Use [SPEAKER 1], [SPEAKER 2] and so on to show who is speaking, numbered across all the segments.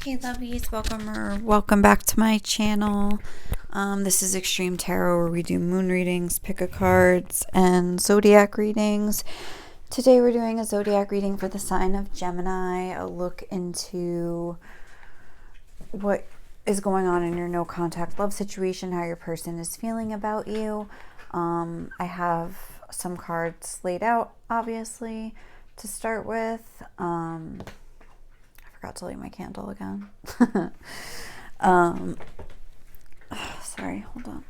[SPEAKER 1] Hey lovies, welcome back to my channel. This is Extreme Tarot, where we do moon readings, pick a cards, and zodiac readings. Today we're doing a zodiac reading for the sign of Gemini, a look into what is going on in your no contact love situation, how your person is feeling about you. I have some cards laid out, obviously, to start with. Forgot to light my candle again. Sorry, hold on.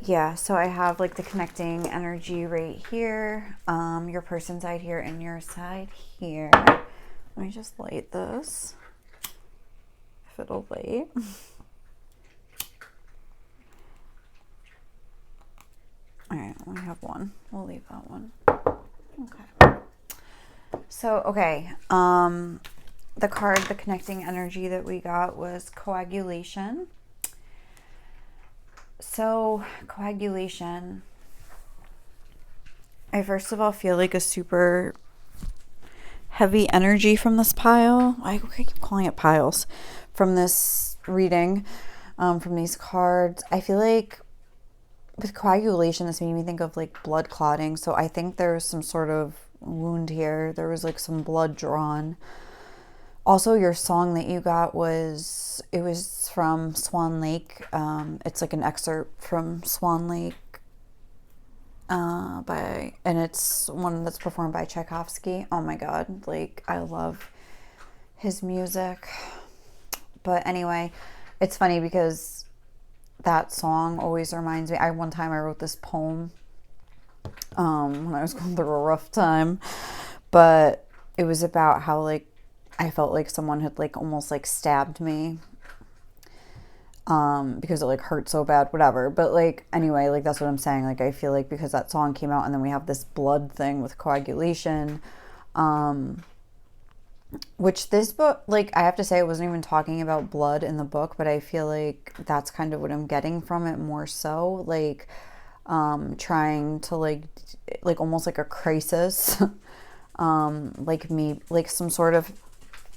[SPEAKER 1] Yeah, so I have like the connecting energy right here, your person's side here and your side here. Let me just light this, if it'll light. All right, we have one. We'll leave that one. Okay. So, okay, the card, the connecting energy that we got was coagulation. So, coagulation, I first of all feel like a super heavy energy from this pile. I keep calling it piles. From this reading, from these cards. I feel like with coagulation, this made me think of like blood clotting. So I think there's some sort of wound here. There was like some blood drawn. Also, your song that you got was from Swan Lake. It's like an excerpt from Swan Lake, and it's one that's performed by Tchaikovsky. Oh my god, like I love his music. But anyway, it's funny because that song always reminds me. One time I wrote this poem when I was going through a rough time, but it was about how like I felt like someone had like almost like stabbed me because it like hurt so bad, whatever. But like anyway, like that's what I'm saying. Like I feel like because that song came out and then we have this blood thing with coagulation, which this book, like I have to say, I wasn't even talking about blood in the book, but I feel like that's kind of what I'm getting from it more so, like trying to like almost like a crisis, like me, like some sort of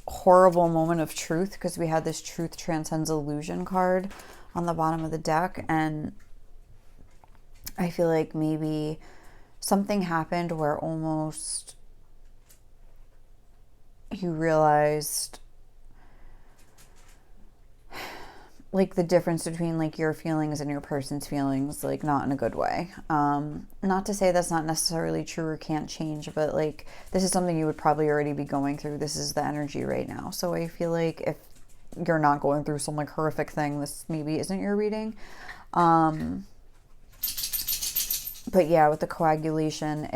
[SPEAKER 1] horrible moment of truth, because we had this truth transcends illusion card on the bottom of the deck, and I feel like maybe something happened where almost you realized like the difference between like your feelings and your person's feelings, like not in a good way. Not to say that's not necessarily true or can't change, but like this is something you would probably already be going through. This is the energy right now. So I feel like if you're not going through some like horrific thing, this maybe isn't your reading. But yeah, with the coagulation,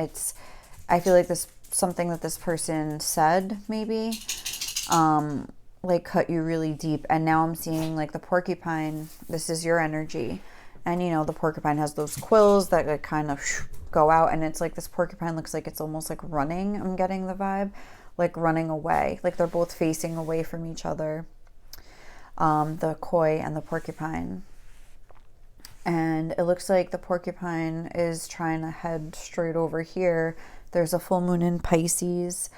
[SPEAKER 1] I feel like this something that this person said maybe like cut you really deep, and now I'm seeing like the porcupine. This is your energy, and you know the porcupine has those quills that like kind of go out, and it's like this porcupine looks like it's almost like running. I'm getting the vibe like running away, like they're both facing away from each other, the koi and the porcupine. And it looks like the porcupine is trying to head straight over here. There's a full moon in Pisces.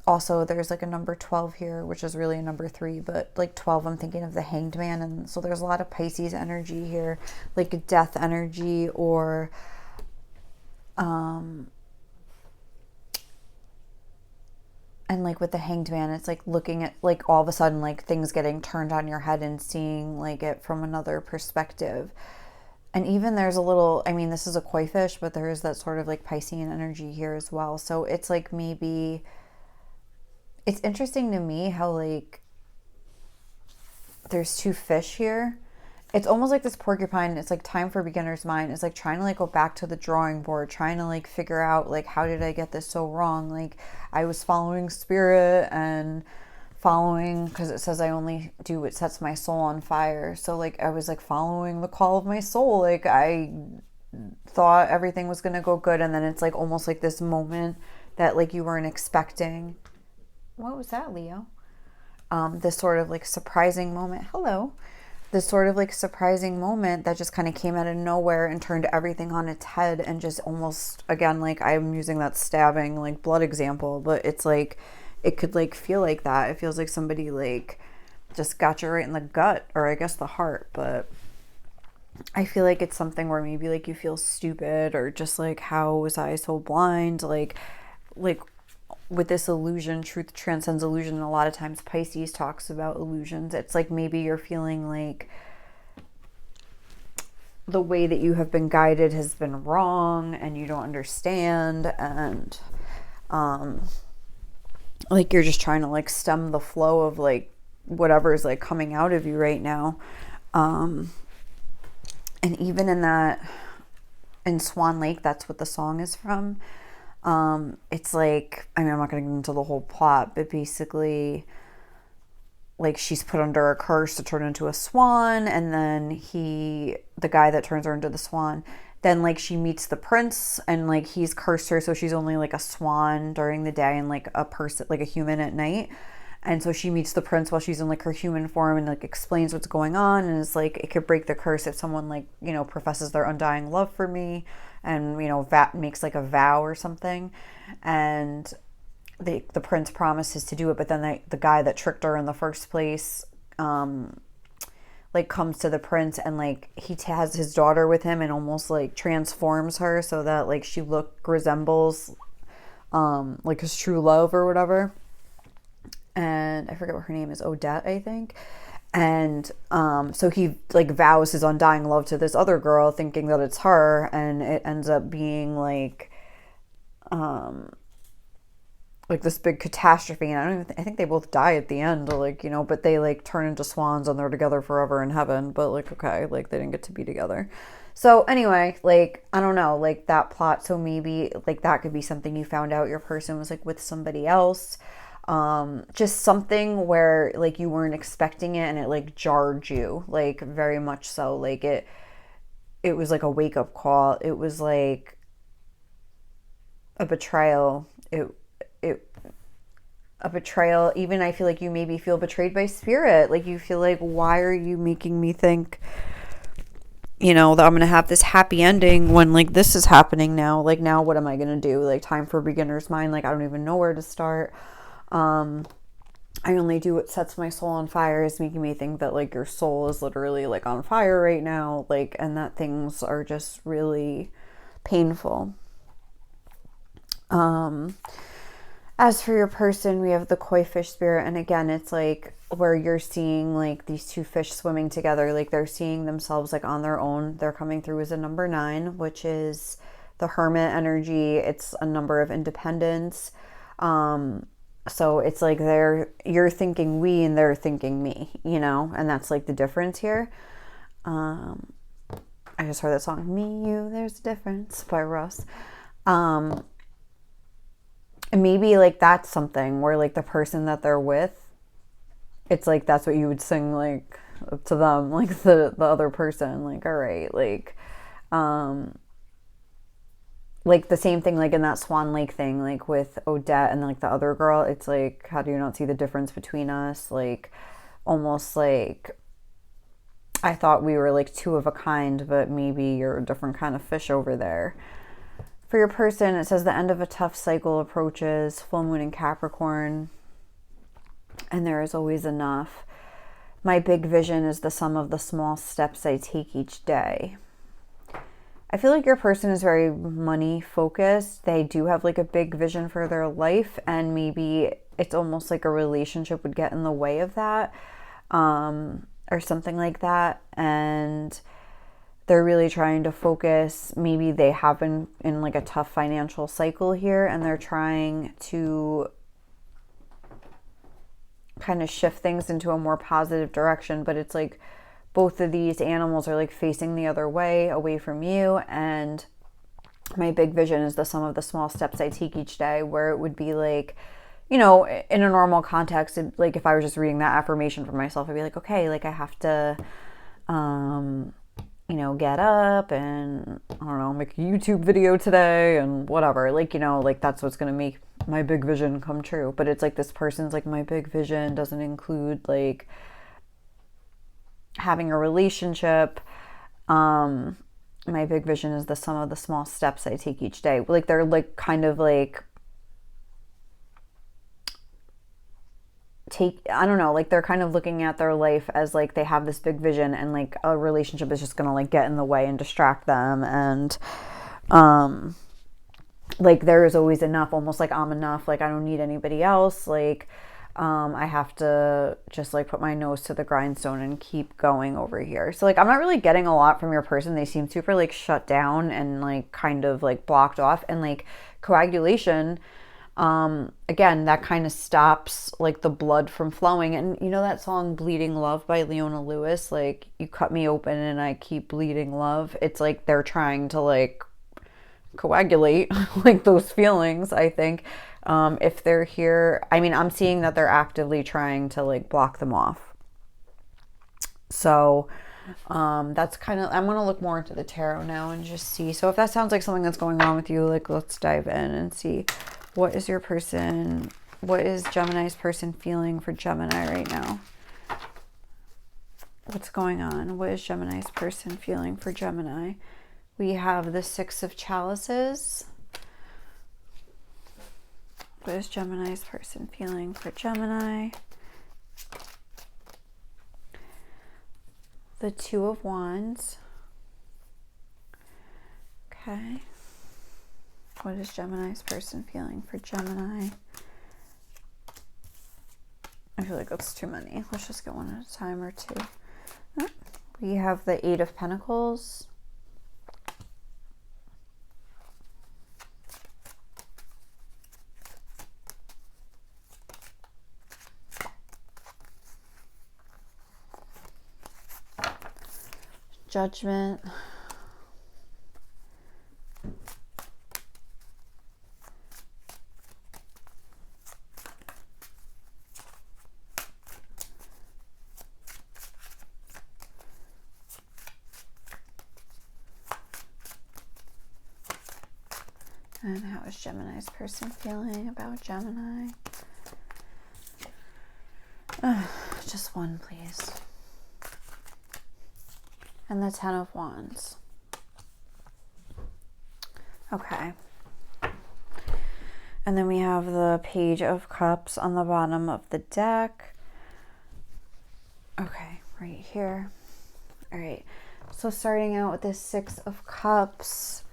[SPEAKER 1] Also, there's like a number 12 here, which is really a number 3, but like 12, I'm thinking of the Hanged Man. And so there's a lot of Pisces energy here, like death energy, or and like with the Hanged Man, it's like looking at like all of a sudden like things getting turned on your head and seeing like it from another perspective. And even there's a little, I mean, this is a koi fish, but there is that sort of like Piscean energy here as well. So it's like maybe, it's interesting to me how like there's two fish here. It's almost like this porcupine, it's like time for beginner's mind. It's like trying to like go back to the drawing board, trying to like figure out like how did I get this so wrong? Like I was following spirit and following, because it says I only do what sets my soul on fire. So like I was like following the call of my soul. Like I thought everything was gonna go good, and then it's like almost like this moment that like you weren't expecting. What was that, Leo? This sort of like surprising moment. Hello. This sort of like surprising moment that just kind of came out of nowhere and turned everything on its head, and just almost, again, like I'm using that stabbing like blood example, but it's like it could like feel like that. It feels like somebody like just got you right in the gut, or I guess the heart. But I feel like it's something where maybe like you feel stupid, or just like, how was I so blind? Like with this illusion, truth transcends illusion. And a lot of times Pisces talks about illusions. It's like maybe you're feeling like the way that you have been guided has been wrong and you don't understand, and like you're just trying to like stem the flow of like whatever is like coming out of you right now. And even in Swan Lake, that's what the song is from. It's like, I mean, I'm not going to get into the whole plot, but basically like she's put under a curse to turn into a swan, and then the guy that turns her into the swan, then like she meets the prince, and like he's cursed her, so she's only like a swan during the day and like a person, like a human at night. And so she meets the prince while she's in like her human form, and like explains what's going on, and is like, it could break the curse if someone like, you know, professes their undying love for me, and, you know, makes like a vow or something. And the prince promises to do it, but then the guy that tricked her in the first place like comes to the prince, and like he has his daughter with him and almost like transforms her so that like she resembles like his true love or whatever. And I forget what her name is, Odette, I think. And so he like vows his undying love to this other girl, thinking that it's her, and it ends up being like this big catastrophe. And I think they both die at the end, like, you know, but they like turn into swans and they're together forever in heaven. But like, okay, like they didn't get to be together. So anyway, like, I don't know, like that plot. So maybe like that could be something you found out your person was like with somebody else. Just something where like you weren't expecting it, and it like jarred you, like very much so. Like it was like a wake up call. It was like a betrayal. A betrayal. Even I feel like you maybe feel betrayed by spirit. Like you feel like, why are you making me think, you know, that I'm going to have this happy ending when like this is happening now? Like, now what am I going to do? Like, time for beginner's mind. Like, I don't even know where to start. I only do what sets my soul on fire, is making me think that like your soul is literally like on fire right now, like, and that things are just really painful. As for your person, we have the koi fish spirit, and again, it's like where you're seeing like these two fish swimming together, like they're seeing themselves like on their own. They're coming through as a number 9, which is the hermit energy. It's a number of independence. So it's like you're thinking we and they're thinking me, you know, and that's like the difference here. I just heard that song, Me, You, There's a Difference by Russ. And maybe like that's something where like the person that they're with, it's like that's what you would sing like to them, like the other person, like, all right, like the same thing like in that Swan Lake thing, like with Odette and like the other girl. It's like, how do you not see the difference between us? Like almost like I thought we were like two of a kind, but maybe you're a different kind of fish over there. For your person, it says the end of a tough cycle approaches, full moon in Capricorn, and there is always enough. My big vision is the sum of the small steps I take each day. I feel like your person is very money focused. They do have like a big vision for their life, and maybe it's almost like a relationship would get in the way of that, or something like that. And they're really trying to focus. Maybe they have been in like a tough financial cycle here, and they're trying to kind of shift things into a more positive direction. But it's like both of these animals are like facing the other way, away from you. And my big vision is the sum of the small steps I take each day, where it would be like, you know, in a normal context, like if I was just reading that affirmation for myself, I'd be like, okay, like I have to, you know, get up and, I don't know, make a YouTube video today and whatever. Like, you know, like that's what's going to make my big vision come true. But it's like this person's like, my big vision doesn't include like having a relationship. My big vision is the sum of the small steps I take each day. Like they're like kind of like I don't know, like they're kind of looking at their life as like they have this big vision, and like a relationship is just gonna like get in the way and distract them, and like there is always enough, almost like I'm enough, like I don't need anybody else, like I have to just like put my nose to the grindstone and keep going over here. So like I'm not really getting a lot from your person. They seem super like shut down and like kind of like blocked off, and like coagulation, again, that kind of stops like the blood from flowing. And you know that song Bleeding Love by Leona Lewis, like you cut me open and I keep bleeding love. It's like they're trying to like coagulate like those feelings, I think. If they're here, I mean, I'm seeing that they're actively trying to like block them off. So that's kind of, I'm going to look more into the tarot now and just see. So if that sounds like something that's going on with you, like let's dive in and see, what is your person, what is Gemini's person feeling for Gemini right now? What's going on? What is Gemini's person feeling for Gemini? We have the Six of Chalices. What is Gemini's person feeling for Gemini? The Two of Wands. Okay. What is Gemini's person feeling for Gemini? I feel like that's too many. Let's just get one at a time, or two. We have the Eight of Pentacles. Judgment. And how is Gemini's person feeling about Gemini? Just one, please. And the Ten of Wands. Okay. And then we have the Page of Cups on the bottom of the deck. Okay, right here. All right. So starting out with this Six of Cups,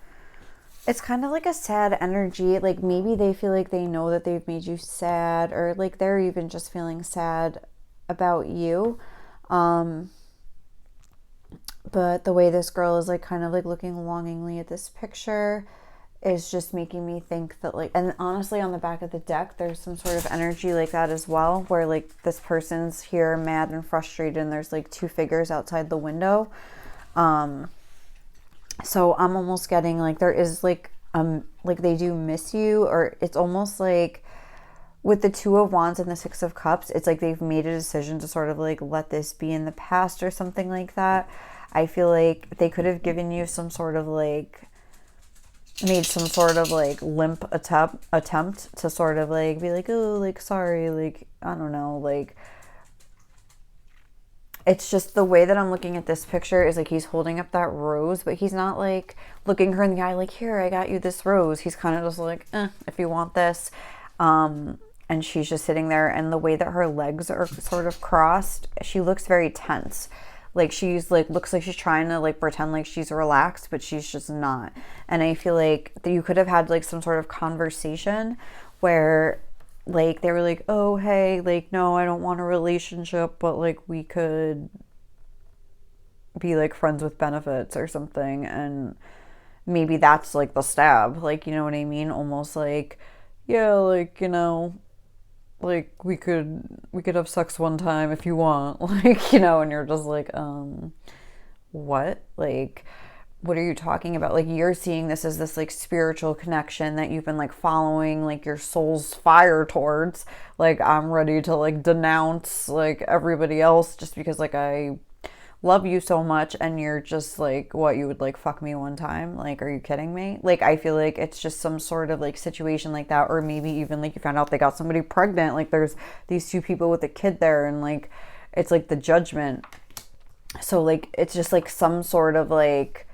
[SPEAKER 1] it's kind of like a sad energy. Like maybe they feel like they know that they've made you sad, or like they're even just feeling sad about you. But the way this girl is like kind of like looking longingly at this picture is just making me think that like, and honestly on the back of the deck there's some sort of energy like that as well, where like this person's here mad and frustrated, and there's like two figures outside the window. So I'm almost getting like there is like they do miss you, or it's almost like with the Two of Wands and the Six of Cups, it's like they've made a decision to sort of like let this be in the past or something like that. I feel like they could have given you some sort of like, made some sort of like limp attempt to sort of like be like, oh, like sorry, like I don't know, like it's just the way that I'm looking at this picture is like he's holding up that rose, but he's not like looking her in the eye like, here, I got you this rose. He's kind of just like, if you want this. And she's just sitting there, and the way that her legs are sort of crossed, she looks very tense. Like she's like, looks like she's trying to like pretend like she's relaxed, but she's just not. And I feel like you could have had like some sort of conversation where like they were like, oh, hey, like, no, I don't want a relationship, but like we could be like friends with benefits or something. And maybe that's like the stab, like, you know what I mean? Almost like, yeah, like, you know, like we could have sex one time if you want, like, you know, and you're just like, what? Like, what are you talking about? Like, you're seeing this as this like spiritual connection that you've been like following like your soul's fire towards. Like, I'm ready to like denounce like everybody else just because like I love you so much, and you're just like, what, you would like fuck me one time? Like, are you kidding me? Like, I feel like it's just some sort of like situation like that, or maybe even like you found out they got somebody pregnant, like there's these two people with a kid there, and like it's like the Judgment. So like it's just like some sort of like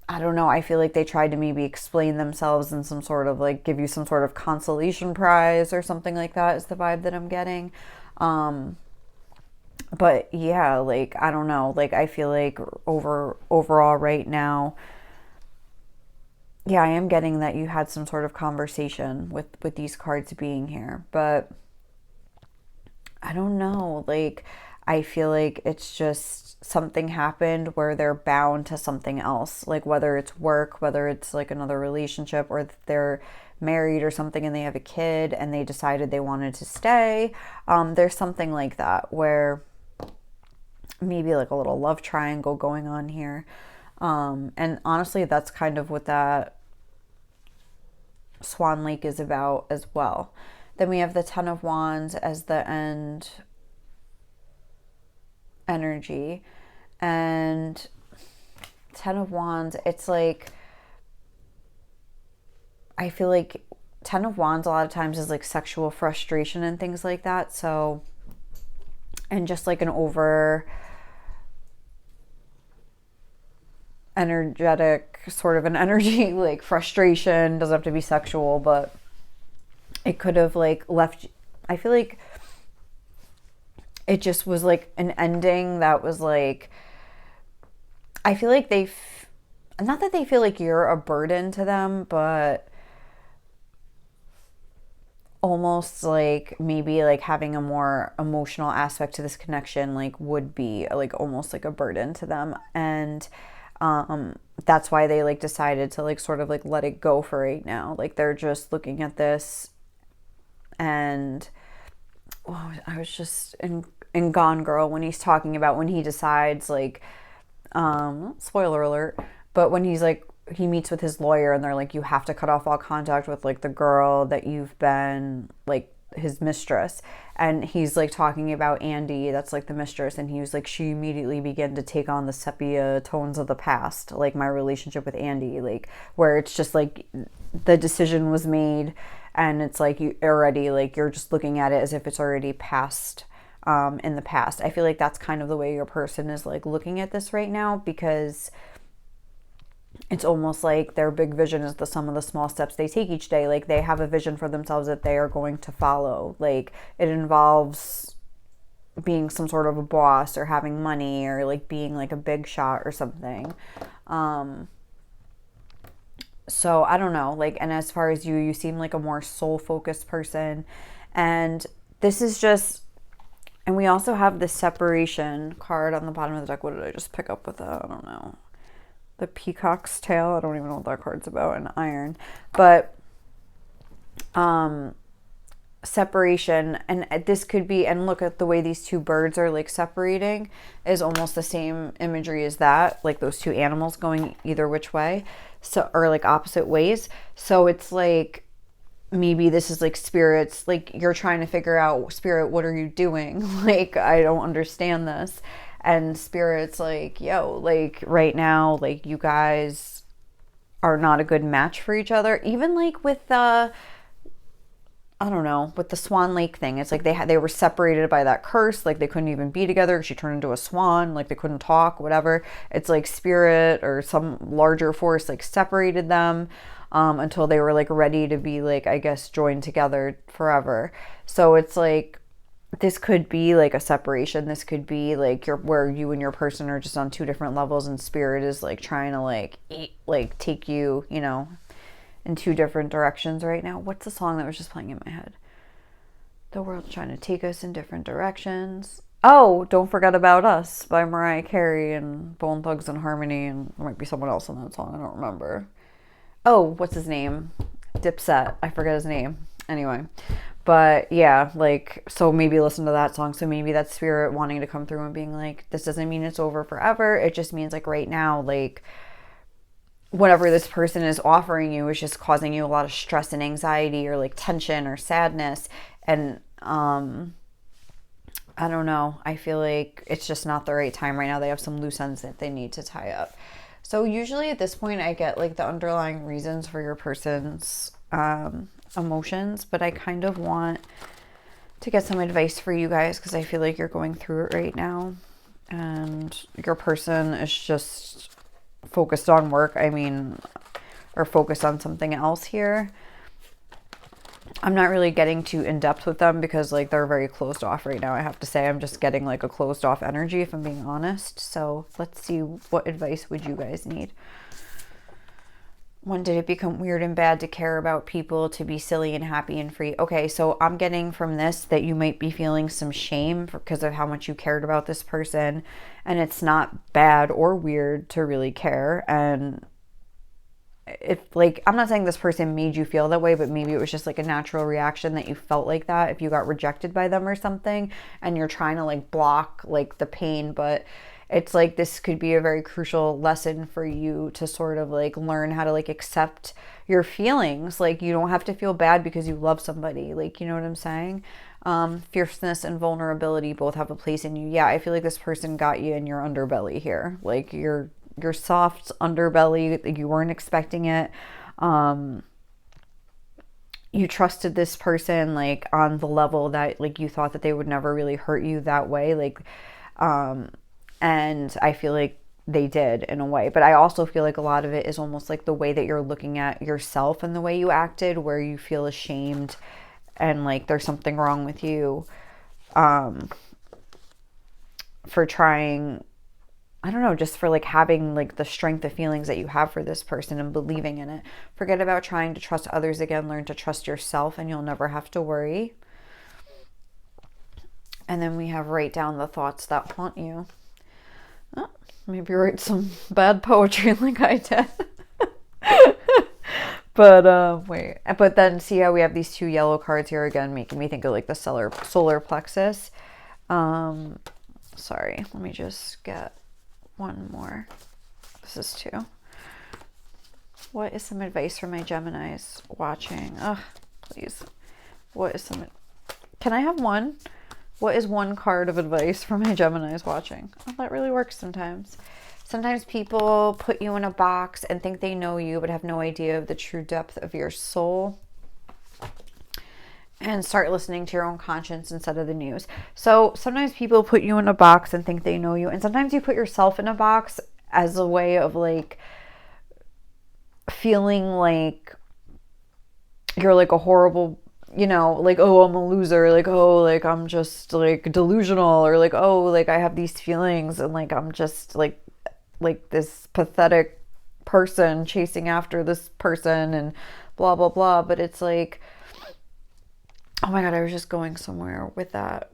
[SPEAKER 1] I don't know, I feel like they tried to maybe explain themselves in some sort of like give you some sort of consolation prize or something like that is the vibe that I'm getting. But yeah, like I don't know, like I feel like overall right now, yeah, I am getting that you had some sort of conversation with these cards being here, but I don't know, like I feel like it's just something happened where they're bound to something else, like whether it's work, whether it's like another relationship, or they're married or something and they have a kid and they decided they wanted to stay. There's something like that where maybe like a little love triangle going on here. And honestly, that's kind of what that Swan Lake is about as well. Then we have the Ten of Wands as the end energy. And Ten of Wands, it's like, I feel like Ten of Wands a lot of times is like sexual frustration and things like that. So, and just like an over energetic sort of an energy, like frustration, doesn't have to be sexual, but it could have like left, I feel like it just was like an ending that was like, I feel like not that they feel like you're a burden to them, but almost like maybe like having a more emotional aspect to this connection like would be like almost like a burden to them. And that's why they like decided to like sort of like let it go for right now. Like they're just looking at this and I was just in Gone Girl when he's talking about when he decides like spoiler alert, but when he's like he meets with his lawyer and they're like you have to cut off all contact with like the girl that you've been like his mistress, and he's like talking about Andy, that's like the mistress, and he was like she immediately began to take on the sepia tones of the past, like my relationship with Andy, like where it's just like the decision was made and it's like you already like you're just looking at it as if it's already past, in the past. I feel like that's kind of the way your person is like looking at this right now, because it's almost like their big vision is the sum of the small steps they take each day. Like they have a vision for themselves that they are going to follow. Like it involves being some sort of a boss or having money or like being like a big shot or something. So I don't know, like, and as far as you seem like a more soul focused person, and this is just, and we also have the separation card on the bottom of the deck. What did I just pick up with that? I don't know. The peacock's tail. I don't even know what that card's about. An iron, but separation, and this could be, and look at the way these two birds are like separating is almost the same imagery as that, like those two animals going either which way, so, or like opposite ways. So it's like maybe this is like spirits, like you're trying to figure out, spirit, what are you doing? Like I don't understand this. And spirit's like, yo, like right now, like you guys are not a good match for each other. Even like with I don't know, with the Swan Lake thing, it's like they were separated by that curse, like they couldn't even be together. She turned into a swan, like they couldn't talk, whatever. It's like spirit or some larger force like separated them until they were like ready to be like, I guess, joined together forever. So it's like this could be like a separation. This could be like where you and your person are just on two different levels, and spirit is like trying to like take you, you know, in two different directions right now. What's the song that was just playing in my head? The world's trying to take us in different directions. Oh, Don't Forget About Us by Mariah Carey and Bone Thugs and Harmony, and there might be someone else on that song. I don't remember. Oh, what's his name? Dipset. I forget his name. Anyway. But yeah, like, so maybe listen to that song. So maybe that's spirit wanting to come through and being like, this doesn't mean it's over forever. It just means like right now, like whatever this person is offering you is just causing you a lot of stress and anxiety or like tension or sadness. And I don't know. I feel like it's just not the right time right now. They have some loose ends that they need to tie up. So usually at this point I get like the underlying reasons for your person's emotions, but I kind of want to get some advice for you guys because I feel like you're going through it right now and your person is just focused on work, I mean, or focused on something else here. I'm not really getting too in depth with them because like they're very closed off right now. I have to say I'm just getting like a closed off energy if I'm being honest. So let's see, what advice would you guys need? When did it become weird and bad to care about people, to be silly and happy and free? Okay, so I'm getting from this that you might be feeling some shame because of how much you cared about this person. And it's not bad or weird to really care. And if like, I'm not saying this person made you feel that way, but maybe it was just like a natural reaction that you felt like that if you got rejected by them or something, and you're trying to like block like the pain. But it's like this could be a very crucial lesson for you to sort of like learn how to like accept your feelings. Like you don't have to feel bad because you love somebody, like, you know what I'm saying? Fierceness and vulnerability both have a place in you. Yeah, I feel like this person got you in your underbelly here, like your soft underbelly. You weren't expecting it. You trusted this person like on the level that like you thought that they would never really hurt you that way, like and I feel like they did in a way. But I also feel like a lot of it is almost like the way that you're looking at yourself and the way you acted, where you feel ashamed and like there's something wrong with you for trying, I don't know, just for like having like the strength of feelings that you have for this person and believing in it. Forget about trying to trust others again. Learn to trust yourself and you'll never have to worry. And then we have write down the thoughts that haunt you. Oh, maybe write some bad poetry like I did. But wait. But then see how we have these two yellow cards here again, making me think of like the solar plexus. Sorry, let me just get one more. This is 2. What is some advice for my Geminis watching? Oh, please. What is some... Can I have one? What is one card of advice for my Geminis watching? Oh, that really works sometimes. Sometimes people put you in a box and think they know you, but have no idea of the true depth of your soul. And start listening to your own conscience instead of the news. So sometimes people put you in a box and think they know you. And sometimes you put yourself in a box as a way of like feeling like you're like a horrible, you know, like, oh, I'm a loser. Like, oh, like I'm just like delusional, or like, oh, like I have these feelings and like I'm just like this pathetic person chasing after this person and blah, blah, blah. But it's like, oh my God, I was just going somewhere with that.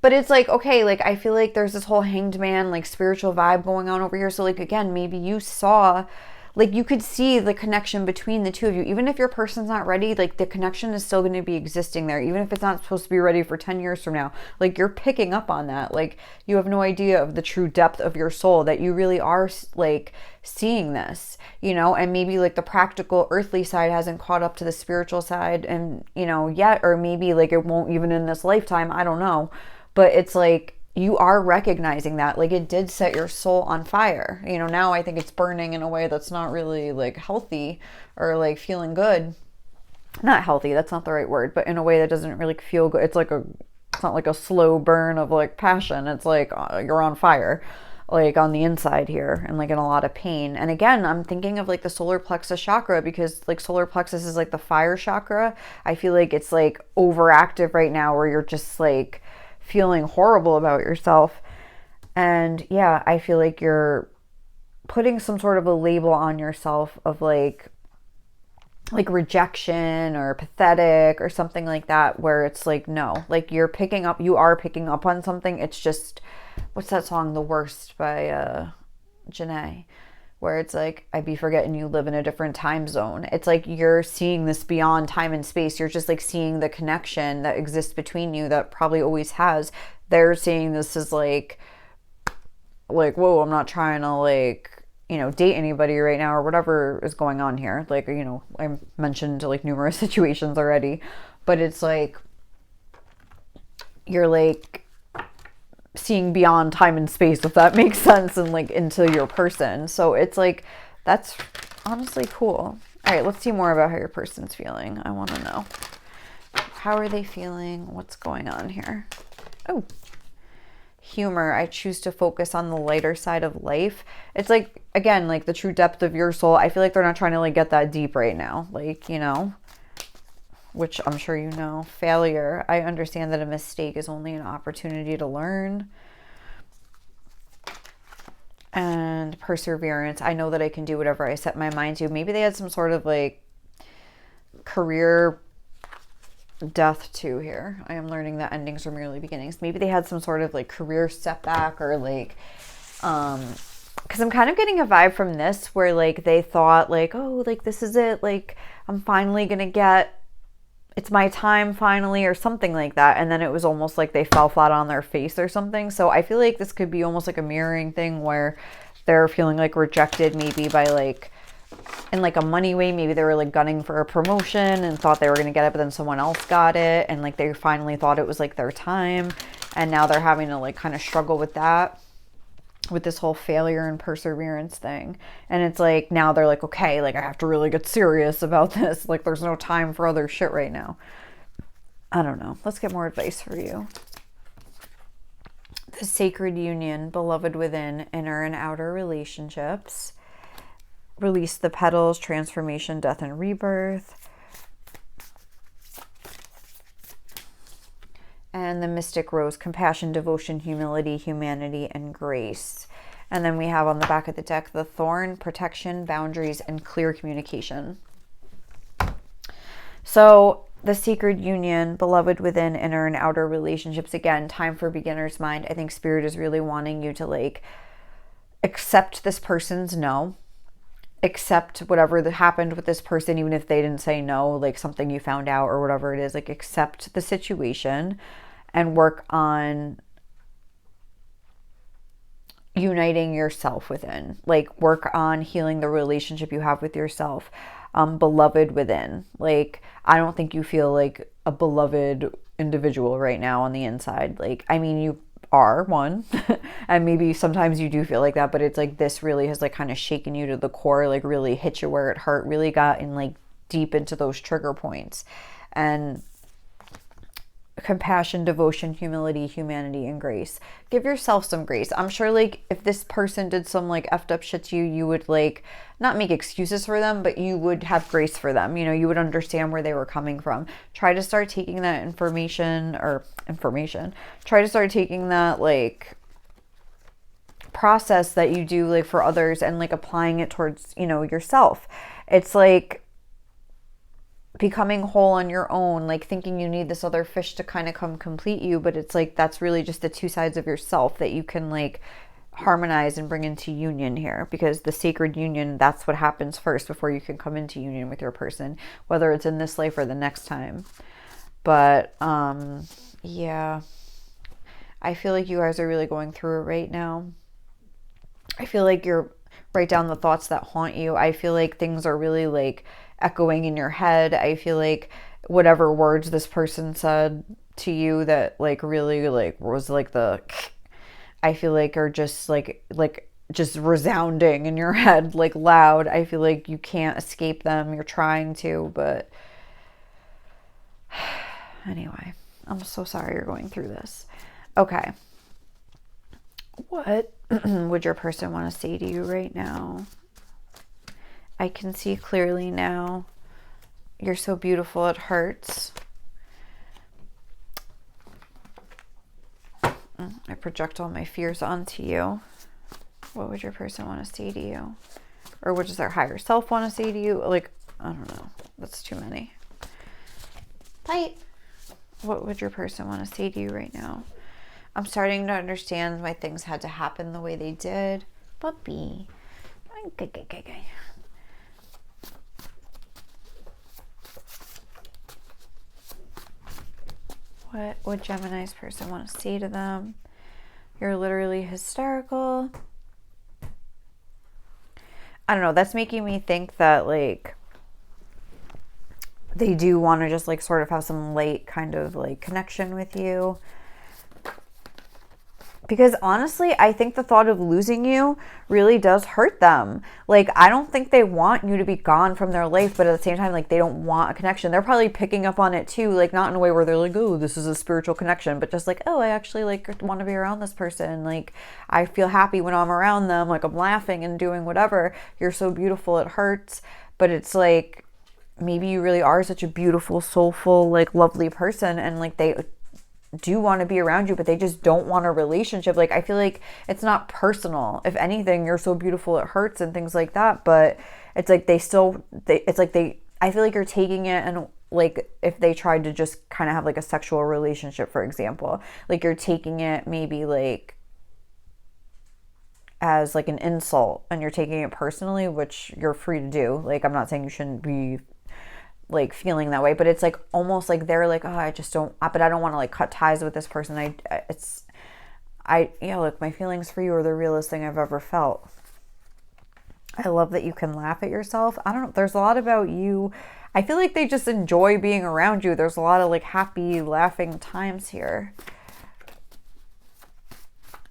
[SPEAKER 1] But it's like, okay, like I feel like there's this whole hanged man, like spiritual vibe going on over here. So like, again, maybe you saw, like you could see the connection between the two of you. Even if your person's not ready, like the connection is still going to be existing there. Even if it's not supposed to be ready for 10 years from now, like you're picking up on that. Like you have no idea of the true depth of your soul, that you really are like seeing this, you know, and maybe like the practical earthly side hasn't caught up to the spiritual side and, you know, yet, or maybe like it won't even in this lifetime. I don't know. But it's like, you are recognizing that like it did set your soul on fire. You know, now I think it's burning in a way that's not really like healthy or like feeling good. Not healthy, that's not the right word, but in a way that doesn't really feel good. It's not like a slow burn of like passion. It's like you're on fire, like on the inside here, and like in a lot of pain. And again, I'm thinking of like the solar plexus chakra, because like solar plexus is like the fire chakra. I feel like it's like overactive right now, where you're just like feeling horrible about yourself. And yeah, I feel like you're putting some sort of a label on yourself of like rejection or pathetic or something like that, where it's like, no, like you are picking up on something. It's just, what's that song, The Worst by Gemini, where it's like, I be forgetting you live in a different time zone. It's like you're seeing this beyond time and space. You're just like seeing the connection that exists between you, that probably always has. They're seeing this as like, whoa, I'm not trying to like, you know, date anybody right now or whatever is going on here. Like, you know, I mentioned like numerous situations already, but it's like, you're like seeing beyond time and space, if that makes sense, and like into your person. So it's like, that's honestly cool. All right, let's see more about how your person's feeling. I want to know, how are they feeling? What's going on here? Oh, humor. I choose to focus on the lighter side of life. It's like, again, like the true depth of your soul. I feel like they're not trying to like get that deep right now. Like, you know, which I'm sure you know. Failure. I understand that a mistake is only an opportunity to learn. And perseverance. I know that I can do whatever I set my mind to. Maybe they had some sort of like career death too here. I am learning that endings are merely beginnings. Maybe they had some sort of like career setback, or like because I'm kind of getting a vibe from this where like they thought like, oh, like this is it, like I'm finally gonna get, it's my time finally, or something like that, and then it was almost like they fell flat on their face or something. So I feel like this could be almost like a mirroring thing where they're feeling like rejected, maybe by like, in like a money way. Maybe they were like gunning for a promotion and thought they were going to get it, but then someone else got it, and like they finally thought it was like their time, and now they're having to like kind of struggle with that, with this whole failure and perseverance thing. And it's like now they're like, okay, like I have to really get serious about this, like there's no time for other shit right now. I don't know. Let's get more advice for you. The sacred union, beloved within, inner and outer relationships. Release the petals, transformation, death, and rebirth. And the mystic rose, compassion, devotion, humility, humanity, and grace. And then we have on the back of the deck the thorn, protection, boundaries, and clear communication. So the sacred union, beloved within, inner and outer relationships. Again, time for beginner's mind. I think spirit is really wanting you to like accept this person's no. Accept whatever that happened with this person, even if they didn't say no, like something you found out or whatever it is, like accept the situation and work on uniting yourself within, like work on healing the relationship you have with yourself. Beloved within, like I don't think you feel like a beloved individual right now on the inside. Like, I mean, you are one and maybe sometimes you do feel like that, but it's like this really has like kind of shaken you to the core, like really hit you where it hurt, really got in like deep into those trigger points. And compassion, devotion, humility, humanity, and grace. Give yourself some grace. I'm sure like if this person did some like effed up shit to you, you would like not make excuses for them, but you would have grace for them. You know, you would understand where they were coming from. Try to start taking that try to start taking that like process that you do like for others and like applying it towards, you know, yourself. It's like becoming whole on your own, like thinking you need this other fish to kind of come complete you, but it's like that's really just the two sides of yourself that you can like harmonize and bring into union here, because the sacred union, that's what happens first before you can come into union with your person, whether it's in this life or the next time. But yeah, I feel like you guys are really going through it right now. I feel like you're write down the thoughts that haunt you. I feel like things are really like echoing in your head. I feel like whatever words this person said to you that like really like was like the, I feel like are just like just resounding in your head, like loud. I feel like you can't escape them. You're trying to, but anyway, I'm so sorry you're going through this. Okay. What would your person want to say to you right now? I can see clearly now. You're so beautiful, it hurts. I project all my fears onto you. What would your person want to say to you? Or what does their higher self want to say to you? Like, I don't know. That's too many. Bye. What would your person want to say to you right now? I'm starting to understand why things had to happen the way they did. Puppy. Okay. What would Gemini's person want to say to them? You're literally hysterical. I don't know. That's making me think that like they do want to just like sort of have some light kind of like connection with you. Because honestly, I think the thought of losing you really does hurt them. Like, I don't think they want you to be gone from their life, but at the same time, like, they don't want a connection. They're probably picking up on it too, like, not in a way where they're like, oh, this is a spiritual connection, but just like, oh, I actually, like, want to be around this person. Like, I feel happy when I'm around them. Like, I'm laughing and doing whatever. You're so beautiful, it hurts. But it's like, maybe you really are such a beautiful, soulful, like, lovely person, and like, they do want to be around you, but they just don't want a relationship. Like, I feel like it's not personal. If anything, you're so beautiful it hurts and things like that. But it's like I feel like you're taking it, and like, if they tried to just kind of have like a sexual relationship, for example, like, you're taking it maybe like as like an insult, and you're taking it personally, which you're free to do. Like, I'm not saying you shouldn't be like feeling that way, but it's like almost like they're like, oh, I just don't, but I don't want to like cut ties with this person. Look, my feelings for you are the realest thing I've ever felt. I love that you can laugh at yourself. I don't know, there's a lot about you. I feel like they just enjoy being around you. There's a lot of like happy, laughing times here.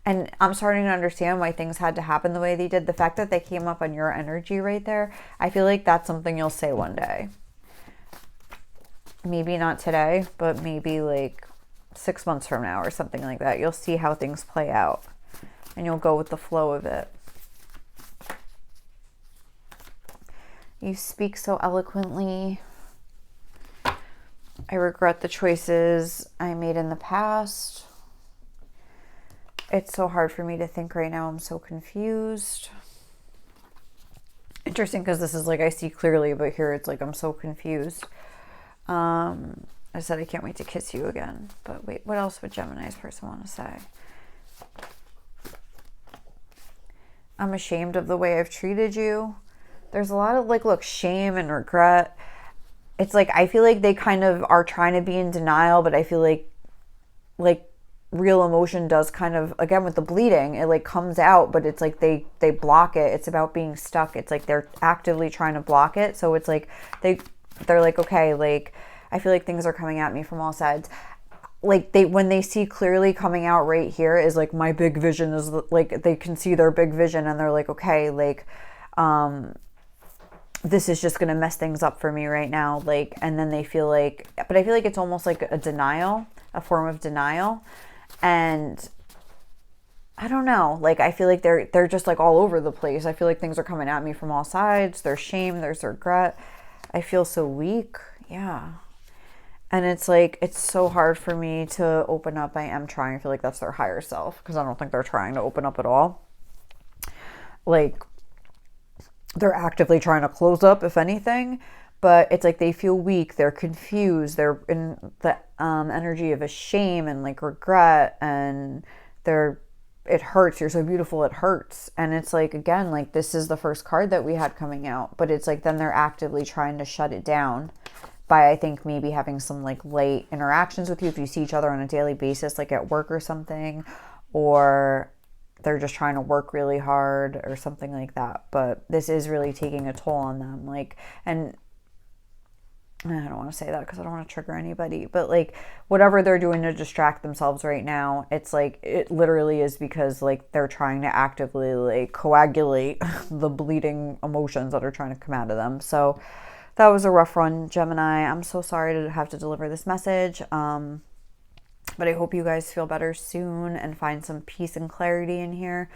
[SPEAKER 1] And I'm starting to understand why things had to happen the way they did. The fact that they came up on your energy right there, I feel like that's something you'll say one day. Maybe not today, but maybe like 6 months from now or something like that. You'll see how things play out, and you'll go with the flow of it. You speak so eloquently. I regret the choices I made in the past. It's so hard for me to think right now. I'm so confused. Interesting, because this is like, I see clearly, but here it's like, I'm so confused. I said I can't wait to kiss you again. But wait, what else would Gemini's person want to say? I'm ashamed of the way I've treated you. There's a lot of like, look, shame and regret. It's like, I feel like they kind of are trying to be in denial, but I feel like real emotion does kind of, again, with the bleeding, it like comes out, but it's like they block it. It's about being stuck. It's like they're actively trying to block it. So it's like they're like, okay, like, I feel like things are coming at me from all sides. Like, when they see clearly coming out right here is like, my big vision is like, they can see their big vision, and they're like, okay, like, this is just going to mess things up for me right now. Like, and then they feel like, but I feel like it's almost like a denial, a form of denial. And I don't know, like, I feel like they're just like all over the place. I feel like things are coming at me from all sides. There's shame, there's regret. I feel so weak. Yeah. And it's like, it's so hard for me to open up. I am trying. I feel like that's their higher self, because I don't think they're trying to open up at all. Like, they're actively trying to close up, if anything. But it's like they feel weak. They're confused. They're in the energy of a shame and like regret. And it hurts. You're so beautiful, it hurts. And it's like, again, like, this is the first card that we had coming out. But it's like, then they're actively trying to shut it down by, I think, maybe having some like light interactions with you if you see each other on a daily basis, like at work or something, or they're just trying to work really hard or something like that. But this is really taking a toll on them. Like, and I don't want to say that because I don't want to trigger anybody, but like, whatever they're doing to distract themselves right now, it's like, it literally is because like they're trying to actively like coagulate the bleeding emotions that are trying to come out of them. So that was a rough one, Gemini. I'm so sorry to have to deliver this message. But I hope you guys feel better soon and find some peace and clarity in here.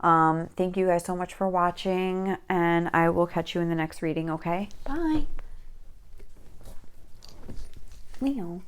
[SPEAKER 1] Thank you guys so much for watching, and I will catch you in the next reading, okay? Bye. Leo.